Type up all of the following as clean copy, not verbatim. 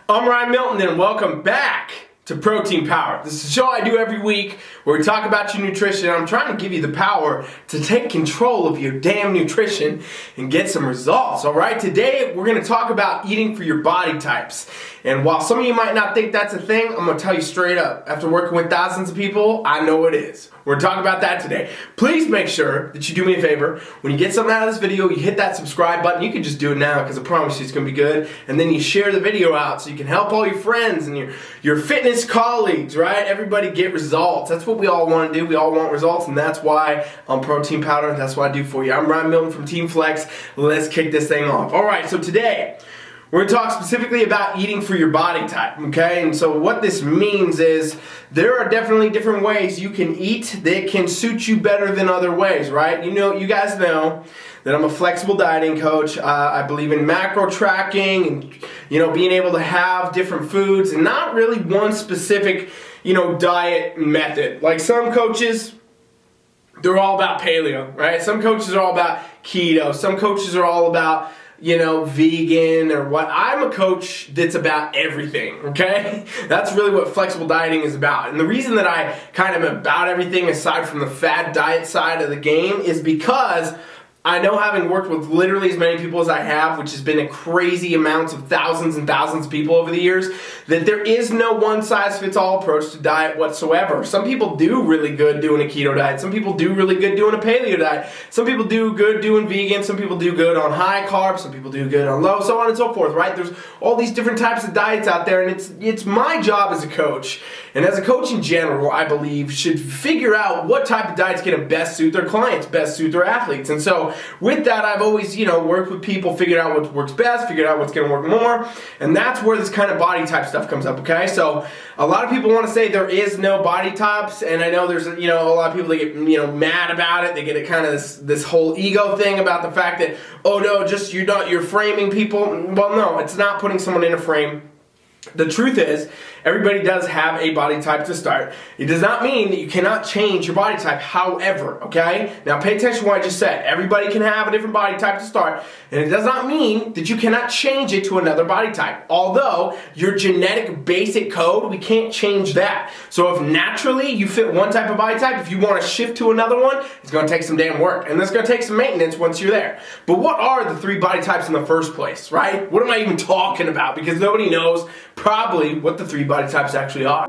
I'm Ryan Milton and welcome back to Protein Power. This is a show I do every week where we talk about your nutrition. I'm trying to give you the power to take control of your damn nutrition and get some results. Alright, today we're going to talk about eating for your body types. And while some of you might not think that's a thing, I'm going to tell you straight up. After working with thousands of people, I know it is. We're going to talk about that today. Please make sure that you do me a favor. When you get something out of this video, you hit that subscribe button. You can just do it now because I promise you it's going to be good. And then you share the video out so you can help all your friends and your fitness colleagues, right? Everybody get results. That's what we all want to do. We all want results, and that's why I'm Protein Powder. That's what I do for you. I'm Ryan Milton from TeamFFLEX. Let's kick this thing off. All right, so today we're going to talk specifically about eating for your body type, okay? And so what this means is there are definitely different ways you can eat that can suit you better than other ways, right? You guys know that I'm a flexible dieting coach. I believe in macro tracking and, being able to have different foods and not really one specific, diet method. Like some coaches, they're all about paleo, right? Some coaches are all about keto. Some coaches are all about vegan or what. I'm a coach that's about everything, okay? That's really what flexible dieting is about. And the reason that I kind of am about everything aside from the fad diet side of the game is because I know, having worked with literally as many people as I have, which has been a crazy amounts of thousands and thousands of people over the years, that there is no one-size-fits-all approach to diet whatsoever. Some people do really good doing a keto diet. Some people do really good doing a paleo diet. Some people do good doing vegan. Some people do good on high carbs. Some people do good on low, so on and so forth, right? There's all these different types of diets out there, and it's my job as a coach, and as a coach in general, I believe, should figure out what type of diet's going to best suit their clients, best suit their athletes. And so with that, I've always, worked with people, figured out what works best, figured out what's going to work more, and that's where this kind of body type stuff comes up, okay? So a lot of people want to say there is no body types, and I know there's, a lot of people that get, mad about it. They get a kind of this whole ego thing about the fact that, oh no, just you're framing people. Well, no, it's not putting someone in a frame. The truth is, everybody does have a body type to start. It does not mean that you cannot change your body type, however, okay? Now pay attention to what I just said. Everybody can have a different body type to start, and it does not mean that you cannot change it to another body type. Although, your genetic basic code, we can't change that. So if naturally you fit one type of body type, if you want to shift to another one, it's going to take some damn work, and it's going to take some maintenance once you're there. But what are the three body types in the first place, right? What am I even talking about? Because nobody knows probably what the three body types actually are.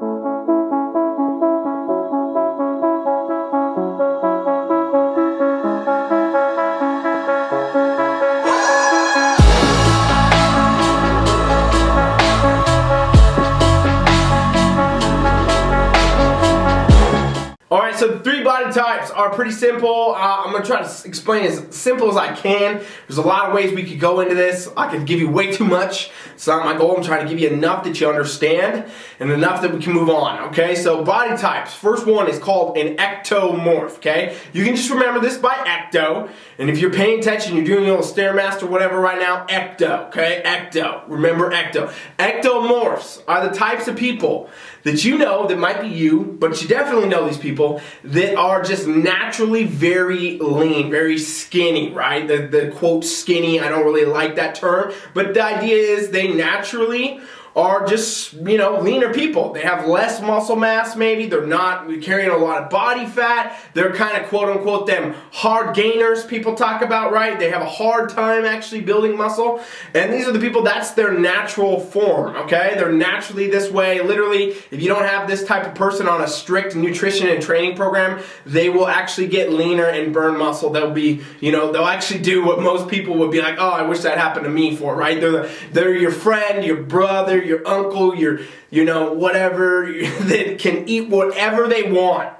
Alright, so the three body types are pretty simple. I'm going to try to explain as simple as I can. There's a lot of ways we could go into this. I could give you way too much. It's not my goal. I'm trying to give you enough that you understand and enough that we can move on, okay? So body types. First one is called an ectomorph, okay? You can just remember this by ecto. And if you're paying attention, you're doing a little Stairmaster whatever right now, ecto, okay? Ecto. Remember ecto. Ectomorphs are the types of people that you know that might be you, but you definitely know these people that are just naturally very lean, very skinny, right? The quote skinny, I don't really like that term, but the idea is they naturally are just, leaner people. They have less muscle mass maybe. They're not carrying a lot of body fat. They're kind of quote unquote them hard gainers people talk about, right? They have a hard time actually building muscle. And these are the people, that's their natural form, okay? They're naturally this way. Literally, if you don't have this type of person on a strict nutrition and training program, they will actually get leaner and burn muscle. They'll be, they'll actually do what most people would be like, oh, I wish that happened to me for, right? They're your friend, your brother, your uncle, your, whatever, that can eat whatever they want.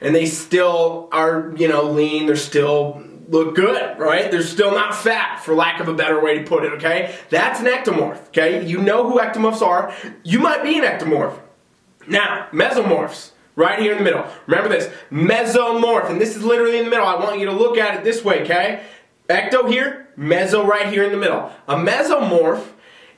And they still are, lean, they're still look good, right? They're still not fat, for lack of a better way to put it, okay? That's an ectomorph, okay? You know who ectomorphs are. You might be an ectomorph. Now, mesomorphs, right here in the middle. Remember this, mesomorph, and this is literally in the middle. I want you to look at it this way, okay? Ecto here, meso right here in the middle. A mesomorph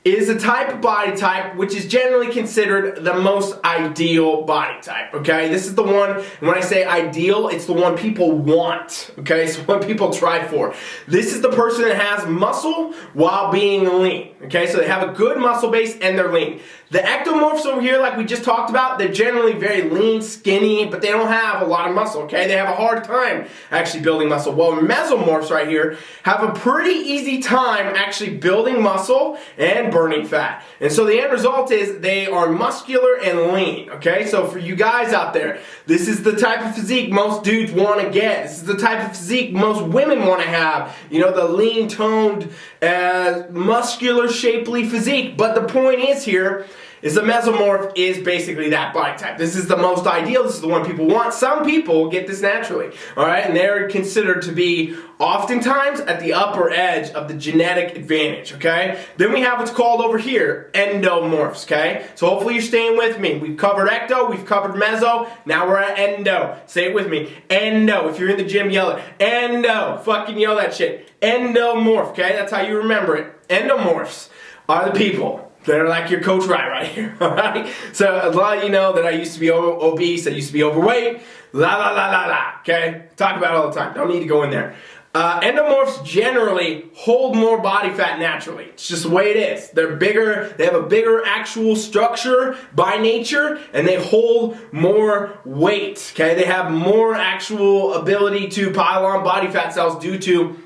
is a type of body type which is generally considered the most ideal body type, okay? This is the one, and when I say ideal, it's the one people want, okay? So what people try for. This is the person that has muscle while being lean, okay? So they have a good muscle base and they're lean. The ectomorphs over here, like we just talked about, they're generally very lean, skinny, but they don't have a lot of muscle, okay? They have a hard time actually building muscle. Well, mesomorphs right here have a pretty easy time actually building muscle and burning fat. And so the end result is they are muscular and lean, okay? So for you guys out there, this is the type of physique most dudes want to get. This is the type of physique most women want to have. You know, the lean, toned, muscular, shapely physique. But the point is here, is the mesomorph is basically that body type. This is the most ideal. This is the one people want. Some people get this naturally, all right? And they're considered to be oftentimes at the upper edge of the genetic advantage, okay? Then we have what's called over here endomorphs, okay? So hopefully you're staying with me. We've covered ecto, we've covered meso, now we're at endo. Say it with me. Endo. If you're in the gym, yell it. Endo. Fucking yell that shit. Endomorph, okay? That's how you remember it. Endomorphs are the people. They're like your Coach right here, alright? So a lot of you know that I used to be obese, I used to be overweight, okay? Talk about it all the time, don't need to go in there. Endomorphs generally hold more body fat naturally. It's just the way it is. They're bigger, they have a bigger actual structure by nature, and they hold more weight, okay? They have more actual ability to pile on body fat cells due to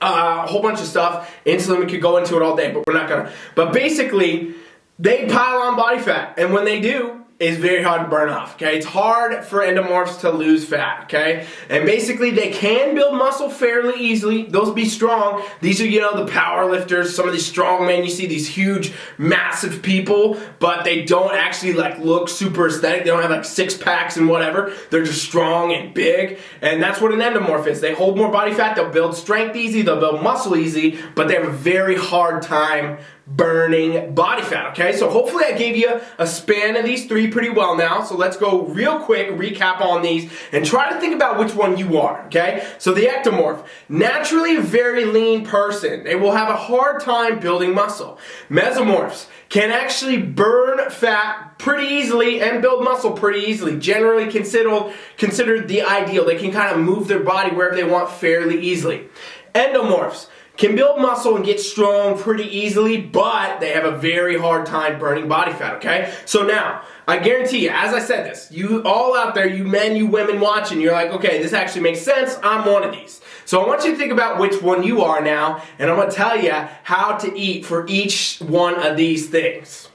a whole bunch of stuff. Insulin, we could go into it all day, but we're not gonna. But basically, they pile on body fat, and when they do, it's very hard to burn off, okay? It's hard for endomorphs to lose fat, okay? And basically, they can build muscle fairly easily. Those be strong. These are, you know, the power lifters, some of these strong men. You see these huge, massive people, but they don't actually, like, look super aesthetic. They don't have, like, six packs and whatever. They're just strong and big, and that's what an endomorph is. They hold more body fat. They'll build strength easy. They'll build muscle easy, but they have a very hard time burning body fat, okay? So hopefully I gave you a span of these three pretty well now. So let's go real quick, recap on these, and try to think about which one you are, okay? So the ectomorph, naturally a very lean person. They will have a hard time building muscle. Mesomorphs can actually burn fat pretty easily and build muscle pretty easily. Generally considered the ideal. They can kind of move their body wherever they want fairly easily. Endomorphs can build muscle and get strong pretty easily, but they have a very hard time burning body fat, okay? So now, I guarantee you, as I said this, you all out there, you men, you women watching, you're like, okay, this actually makes sense, I'm one of these. So I want you to think about which one you are now, and I'm going to tell you how to eat for each one of these things.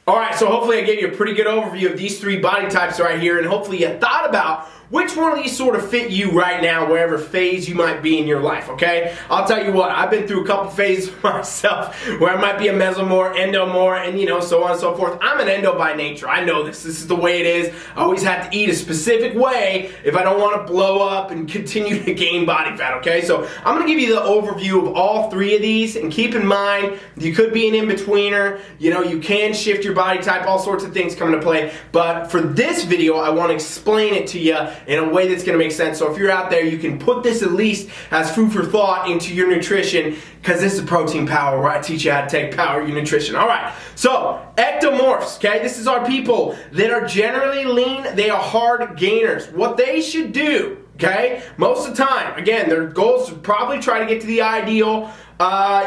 Alright, so hopefully I gave you a pretty good overview of these three body types right here, and hopefully you thought about which one of these sort of fit you right now, wherever phase you might be in your life, okay? I'll tell you what, I've been through a couple phases myself where I might be a mesomorph, endomorph, and you know, so on and so forth. I'm an endo by nature. I know this. This is the way it is. I always have to eat a specific way if I don't want to blow up and continue to gain body fat, okay? So I'm going to give you the overview of all three of these, and keep in mind, you could be an in-betweener. You know, you can shift your body type, all sorts of things come into play. But for this video, I want to explain it to you in a way that's going to make sense. So if you're out there, you can put this at least as food for thought into your nutrition, because this is Protein Power, where I teach you how to take power your nutrition. Alright, so ectomorphs, okay? This is our people that are generally lean. They are hard gainers. What they should do, okay, most of the time, again, their goals to probably try to get to the ideal,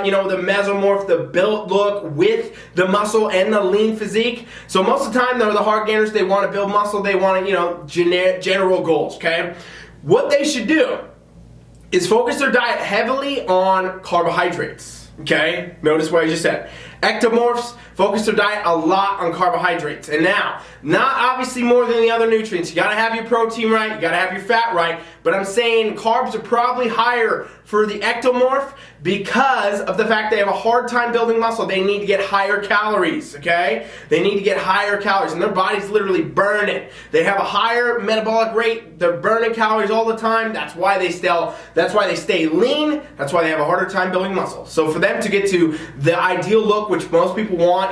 you know, the mesomorph, the built look with the muscle and the lean physique. So most of the time, they're the hard gainers. They want to build muscle. They want to, you know, general goals, okay? What they should do is focus their diet heavily on carbohydrates, okay? Notice what I just said. Ectomorphs focus their diet a lot on carbohydrates. And now, not obviously more than the other nutrients. You gotta have your protein right, you gotta have your fat right, but I'm saying carbs are probably higher for the ectomorph because of the fact they have a hard time building muscle. They need to get higher calories, okay? They need to get higher calories, and their bodies literally burn it. They have a higher metabolic rate. They're burning calories all the time. That's why they stay lean. That's why they have a harder time building muscle. So for them to get to the ideal look, which most people want,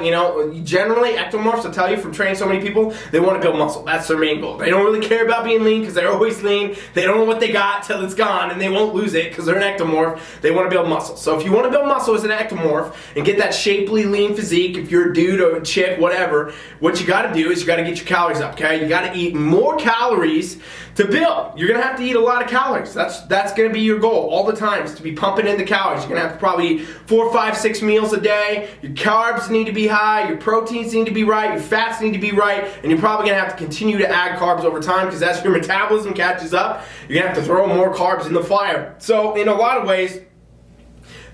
generally ectomorphs, I'll tell you from training so many people, they want to build muscle. That's their main goal. They don't really care about being lean because they're always lean. They don't know what they got till it's gone, and they won't lose it because they're an ectomorph. They want to build muscle. So if you want to build muscle as an ectomorph and get that shapely, lean physique, if you're a dude or a chick, whatever, what you got to do is you got to get your calories up, okay? You got to eat more calories to build. You're going to have to eat a lot of calories. That's going to be your goal all the time, is to be pumping in the calories. You're going to have to probably eat 4, 5, 6 meals a day. Your carbs need to be high. Your proteins need to be right. Your fats need to be right. And you're probably going to have to continue to add carbs over time because as your metabolism catches up, you're going to have to throw more carbs in the fire. So in a lot of ways,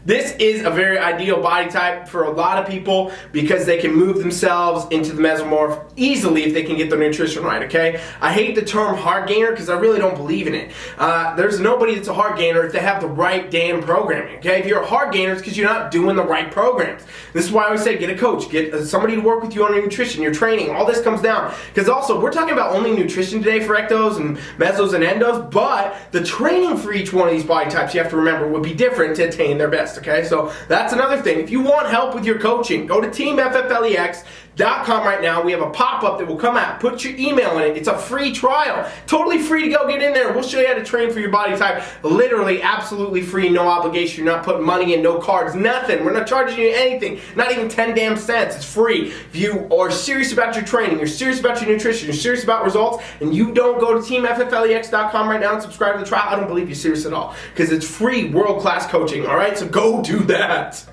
this is a very ideal body type for a lot of people because they can move themselves into the mesomorph easily if they can get their nutrition right, okay? I hate the term hard gainer because I really don't believe in it. There's nobody that's a hard gainer if they have the right damn programming, okay? If you're a hard gainer, it's because you're not doing the right programs. This is why I always say get a coach, get somebody to work with you on your nutrition, your training, all this comes down. Because also, we're talking about only nutrition today for ectos and mesos and endos, but the training for each one of these body types, you have to remember, would be different to attain their best. Okay, so that's another thing. If you want help with your coaching, go to TeamFFLEX.com right now. We have a pop-up that will come out. Put your email in it. It's a free trial. Totally free to go get in there. We'll show you how to train for your body type. Literally, absolutely free, no obligation. You're not putting money in, no cards, nothing. We're not charging you anything. Not even 10 damn cents. It's free. If you are serious about your training, you're serious about your nutrition, you're serious about results, and you don't go to TeamFFLEX.com right now and subscribe to the trial, I don't believe you're serious at all. Because it's free, world-class coaching, all right? So go do that.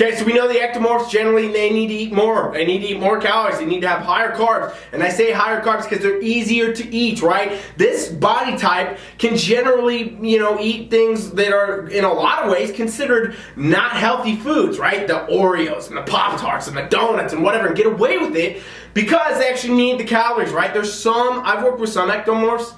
Okay, so we know the ectomorphs generally, they need to eat more. They need to eat more calories. They need to have higher carbs. And I say higher carbs because they're easier to eat, right? This body type can generally, eat things that are, in a lot of ways, considered not healthy foods, right? The Oreos and the Pop-Tarts and the donuts and whatever, and get away with it because they actually need the calories, right? I've worked with some ectomorphs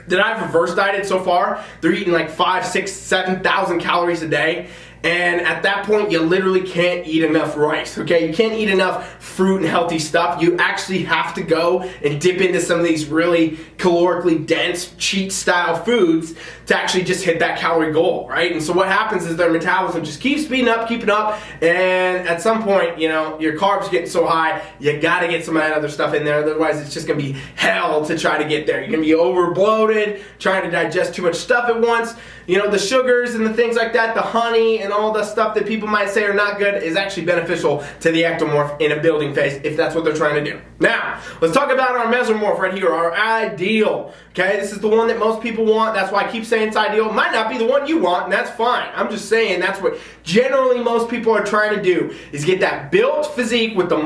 that I've reverse dieted so far. They're eating like 5, 6, 7,000 calories a day. And at that point, you literally can't eat enough rice, okay? You can't eat enough fruit and healthy stuff. You actually have to go and dip into some of these really calorically dense, cheat-style foods to actually just hit that calorie goal, right? And so what happens is their metabolism just keeps speeding up, keeping up, and at some point, your carbs getting so high, you gotta get some of that other stuff in there, otherwise it's just gonna be hell to try to get there. You're gonna be over-bloated, trying to digest too much stuff at once. The sugars and the things like that, the honey and all the stuff that people might say are not good is actually beneficial to the ectomorph in a building phase if that's what they're trying to do. Now, let's talk about our mesomorph right here, our ideal. Okay, this is the one that most people want. That's why I keep saying it's ideal. It might not be the one you want, and that's fine. I'm just saying that's what generally most people are trying to do, is get that built physique with the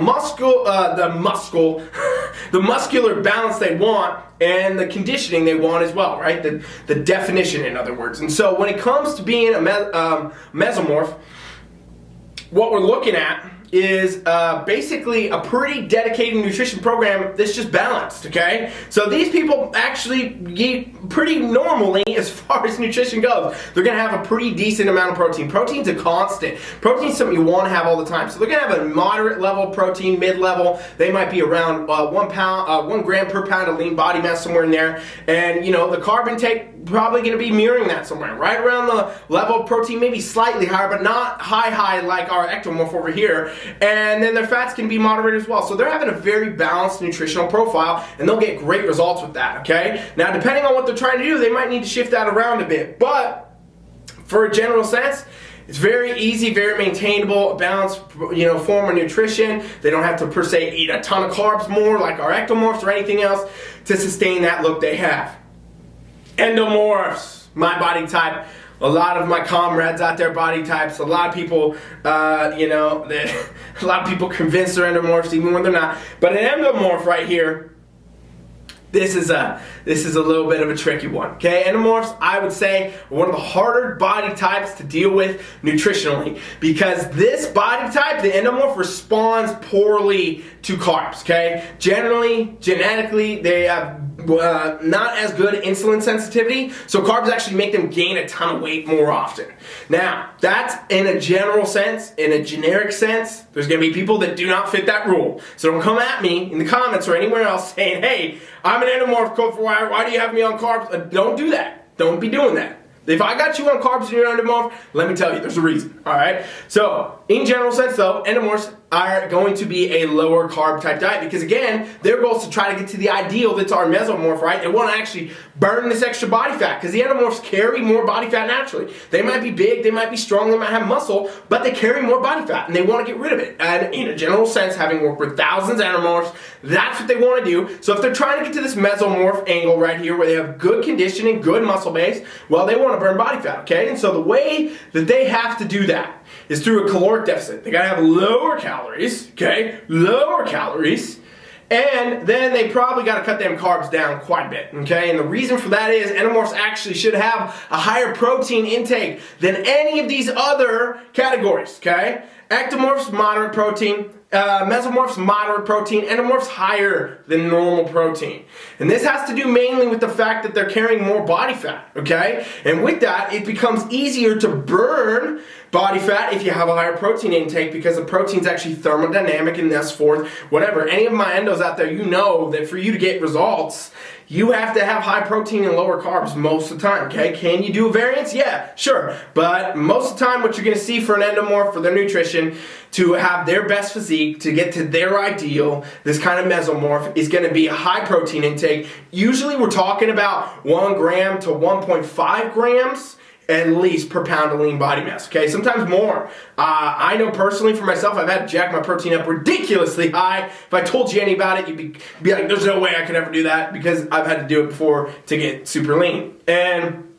the muscular balance they want and the conditioning they want as well, right? The definition, in other words. And so when it comes to being a mesomorph, what we're looking at is basically a pretty dedicated nutrition program that's just balanced, okay? So these people actually eat pretty normally as far as nutrition goes. They're gonna have a pretty decent amount of protein. Protein's a constant. Protein's something you wanna have all the time. So they're gonna have a moderate level of protein, mid-level. They might be around 1 gram per pound of lean body mass, somewhere in there. And the carb intake probably going to be mirroring that somewhere, right around the level of protein, maybe slightly higher, but not high like our ectomorph over here. And then their fats can be moderate as well. So they're having a very balanced nutritional profile, and they'll get great results with that, okay? Now, depending on what they're trying to do, they might need to shift that around a bit. But for a general sense, it's very easy, very maintainable, balanced, form of nutrition. They don't have to per se eat a ton of carbs more like our ectomorphs or anything else to sustain that look they have. Endomorphs, my body type. A lot of my comrades out there, body types. A lot of people, a lot of people convinced they're endomorphs even when they're not. But an endomorph right here. This is a little bit of a tricky one, okay? Endomorphs, I would say, are one of the harder body types to deal with nutritionally because this body type, the endomorph, responds poorly to carbs, okay? Generally, genetically, they have not as good insulin sensitivity, so carbs actually make them gain a ton of weight more often. Now, that's in a general sense. In a generic sense, there's going to be people that do not fit that rule. So don't come at me in the comments or anywhere else saying, hey, I'm an endomorph, Coach, why do you have me on carbs? Don't do that. Don't be doing that. If I got you on carbs and you're an endomorph, let me tell you, there's a reason, all right? So, in general sense though, endomorphs are going to be a lower carb type diet because again, their goal is to try to get to the ideal that's our mesomorph, right? They want to actually burn this extra body fat because the endomorphs carry more body fat naturally. They might be big, they might be strong, they might have muscle, but they carry more body fat and they want to get rid of it. And in a general sense, having worked with thousands of endomorphs, that's what they want to do. So if they're trying to get to this mesomorph angle right here where they have good conditioning, good muscle base, well, they want to burn body fat, okay? And so the way that they have to do that is through a caloric deficit. They gotta have lower calories, okay? Lower calories. And then they probably gotta cut them carbs down quite a bit, okay? And the reason for that is endomorphs actually should have a higher protein intake than any of these other categories, okay? Ectomorphs, moderate protein. Mesomorphs, moderate protein. Endomorphs, higher than normal protein. And this has to do mainly with the fact that they're carrying more body fat, okay? And with that, it becomes easier to burn body fat if you have a higher protein intake because the protein's actually thermodynamic and thus forth, whatever. Any of my endos out there, you know that for you to get results, you have to have high protein and lower carbs most of the time, okay? Can you do a variance? Yeah, sure. But most of the time, what you're going to see for an endomorph, for their nutrition, to have their best physique, to get to their ideal, this kind of mesomorph, is going to be a high protein intake. Usually we're talking about 1 gram to 1.5 grams at least per pound of lean body mass, okay? Sometimes more. I know personally for myself, I've had to jack my protein up ridiculously high. If I told you any about it, you'd be like, there's no way I could ever do that because I've had to do it before to get super lean. And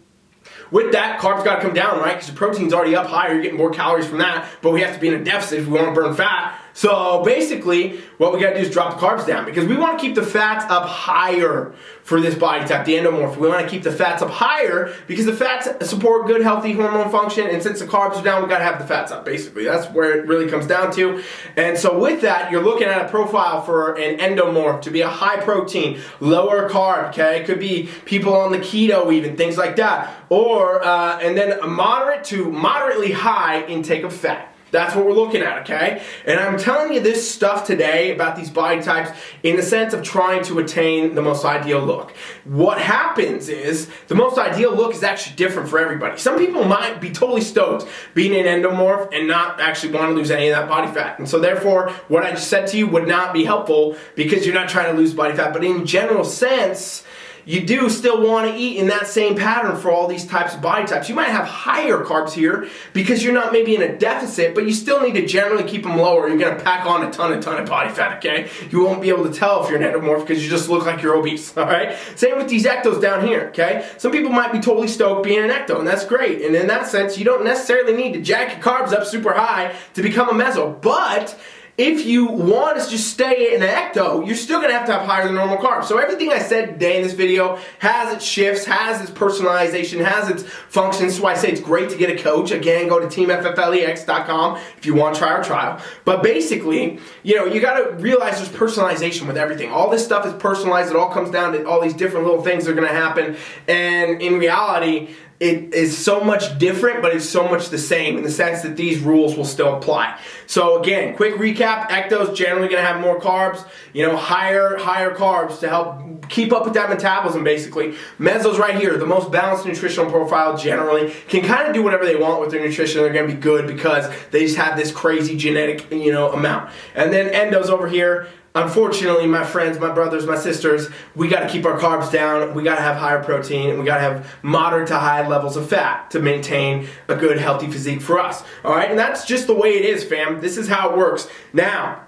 with that, carbs got to come down, right? Because your protein's already up higher, you're getting more calories from that, but we have to be in a deficit if we want to burn fat. So basically, what we got to do is drop the carbs down because we want to keep the fats up higher for this body type, the endomorph. We want to keep the fats up higher because the fats support good, healthy hormone function, and since the carbs are down, we got to have the fats up, basically. That's where it really comes down to. And so with that, you're looking at a profile for an endomorph to be a high protein, lower carb, okay? It could be people on the keto even, things like that. Or, and then a moderate to moderately high intake of fat. That's what we're looking at, okay? And I'm telling you this stuff today about these body types in the sense of trying to attain the most ideal look. What happens is the most ideal look is actually different for everybody. Some people might be totally stoked being an endomorph and not actually want to lose any of that body fat. And so therefore, what I just said to you would not be helpful because you're not trying to lose body fat. But in general sense, you do still want to eat in that same pattern for all these types of body types. You might have higher carbs here because you're not maybe in a deficit, but you still need to generally keep them lower. You're going to pack on a ton of body fat, okay? You won't be able to tell if you're an endomorph because you just look like you're obese, all right? Same with these ectos down here, okay? Some people might be totally stoked being an ecto, and that's great. And in that sense, you don't necessarily need to jack your carbs up super high to become a meso, but if you want to just stay in an ecto, you're still going to have higher than normal carbs. So everything I said today in this video has its shifts, has its personalization, has its functions. So I say it's great to get a coach. Again, go to TeamFFLEX.com if you want to try our trial. But basically, you got to realize there's personalization with everything. All this stuff is personalized. It all comes down to all these different little things that are going to happen. And in reality, it is so much different, but it's so much the same in the sense that these rules will still apply. So again, quick recap, ectos generally going to have more carbs, higher carbs to help keep up with that metabolism basically. Mesos right here, the most balanced nutritional profile generally, can kind of do whatever they want with their nutrition. They're going to be good because they just have this crazy genetic, amount. And then endos over here, unfortunately, my friends, my brothers, my sisters, we got to keep our carbs down. We got to have higher protein, and we got to have moderate to high levels of fat to maintain a good, healthy physique for us. All right, and that's just the way it is, fam. This is how it works. Now,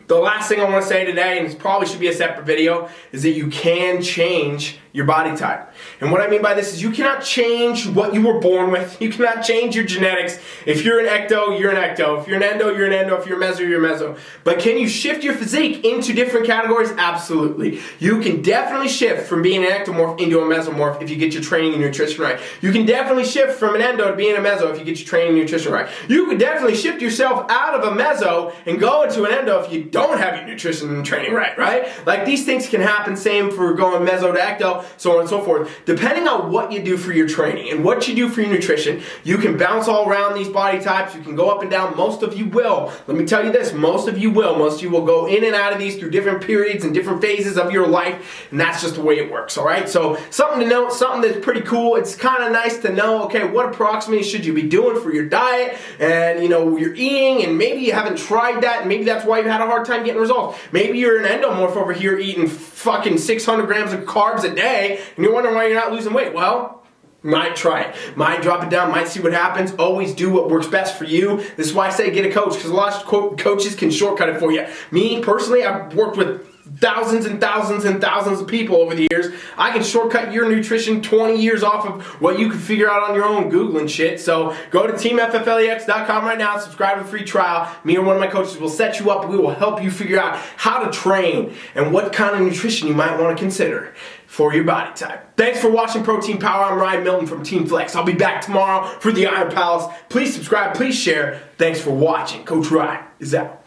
the last thing I want to say today, and this probably should be a separate video, is that you can change your body type. And what I mean by this is you cannot change what you were born with. You cannot change your genetics. If you're an ecto, you're an ecto. If you're an endo, you're an endo. If you're a meso, you're a meso. But can you shift your physique into different categories? Absolutely. You can definitely shift from being an ectomorph into a mesomorph if you get your training and nutrition right. You can definitely shift from an endo to being a meso if you get your training and nutrition right. You could definitely shift yourself out of a meso and go into an endo if you don't have your nutrition and training right? Like, these things can happen, same for going meso to ecto, so on and so forth. Depending on what you do for your training and what you do for your nutrition, you can bounce all around these body types. You can go up and down. Most of you will. Let me tell you this, most of you will. Most of you will go in and out of these through different periods and different phases of your life, and that's just the way it works, all right? So something to note, something that's pretty cool. It's kind of nice to know, okay, what approximately should you be doing for your diet and, you know, you're eating, and maybe you haven't tried that, and maybe that's why you had a hard time getting results. Maybe you're an endomorph over here eating fucking 600 grams of carbs a day, and you're wondering why you're not losing weight. Well, might try it. Might drop it down. Might see what happens. Always do what works best for you. This is why I say get a coach, because a lot of coaches can shortcut it for you. Me, personally, I've worked with thousands and thousands and thousands of people over the years. I can shortcut your nutrition 20 years off of what you can figure out on your own Googling shit. So go to TeamFFLEX.com right now, subscribe to the free trial. Me or one of my coaches will set you up. We will help you figure out how to train and what kind of nutrition you might want to consider for your body type. Thanks for watching Protein Power. I'm Ryan Milton from TeamFFLEX. I'll be back tomorrow for the Iron Palace. Please subscribe, please share. Thanks for watching. Coach Ryan is out.